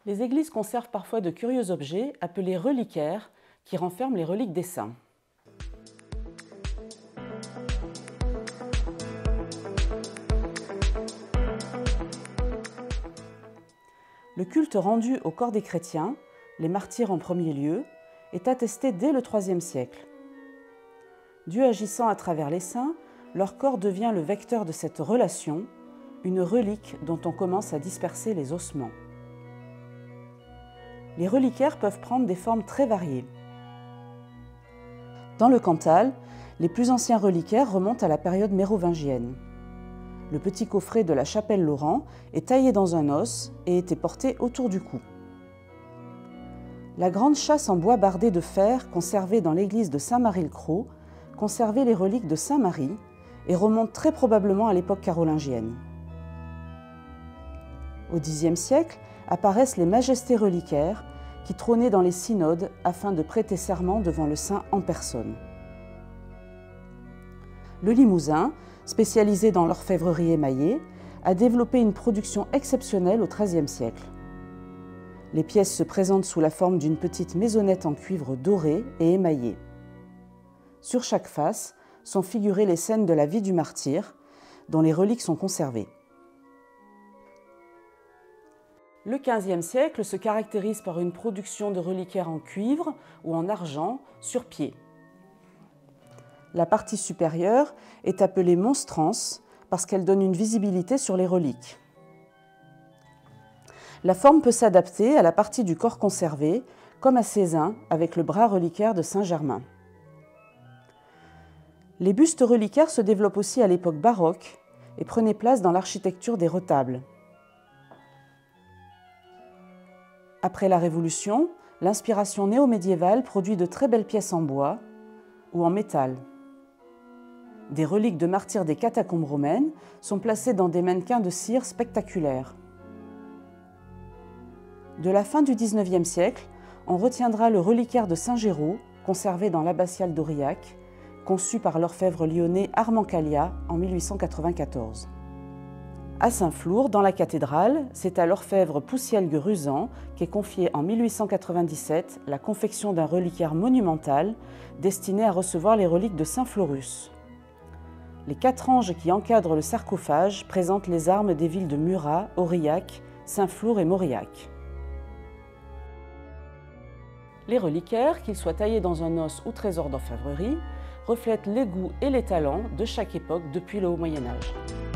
Les églises conservent parfois de curieux objets appelés reliquaires qui renferment les reliques des saints. Le culte rendu au corps des chrétiens, les martyrs en premier lieu, est attesté dès le IIIe siècle. Dieu agissant à travers les saints, leur corps devient le vecteur de cette relation, une relique dont on commence à disperser les ossements. Les reliquaires peuvent prendre des formes très variées. Dans le Cantal, les plus anciens reliquaires remontent à la période mérovingienne. Le petit coffret de la chapelle Laurent est taillé dans un os et était porté autour du cou. La grande châsse en bois bardé de fer conservée dans l'église de Saint-Marie-le-Croc conservait les reliques de Saint-Marie et remonte très probablement à l'époque carolingienne. Au Xe siècle apparaissent les majestés reliquaires qui trônaient dans les synodes afin de prêter serment devant le saint en personne. Le Limousin, spécialisé dans l'orfèvrerie émaillée, a développé une production exceptionnelle au XIIIe siècle. Les pièces se présentent sous la forme d'une petite maisonnette en cuivre doré et émaillé. Sur chaque face sont figurées les scènes de la vie du martyr, dont les reliques sont conservées. Le XVe siècle se caractérise par une production de reliquaires en cuivre ou en argent sur pied. La partie supérieure est appelée monstrance parce qu'elle donne une visibilité sur les reliques. La forme peut s'adapter à la partie du corps conservé, comme à Cézanne avec le bras reliquaire de Saint-Germain. Les bustes reliquaires se développent aussi à l'époque baroque et prenaient place dans l'architecture des retables. Après la Révolution, l'inspiration néo-médiévale produit de très belles pièces en bois ou en métal. Des reliques de martyrs des catacombes romaines sont placées dans des mannequins de cire spectaculaires. De la fin du XIXe siècle, on retiendra le reliquaire de Saint-Géraud, conservé dans l'abbatiale d'Aurillac, conçu par l'orfèvre lyonnais Armand Calliat en 1894. À Saint-Flour, dans la cathédrale, c'est à l'orfèvre Poussielgue-Ruzan qu'est confiée en 1897 la confection d'un reliquaire monumental destiné à recevoir les reliques de Saint Florus. Les 4 anges qui encadrent le sarcophage présentent les armes des villes de Murat, Aurillac, Saint-Flour et Mauriac. Les reliquaires, qu'ils soient taillés dans un os ou trésor d'orfèvrerie, reflètent les goûts et les talents de chaque époque depuis le Haut Moyen Âge.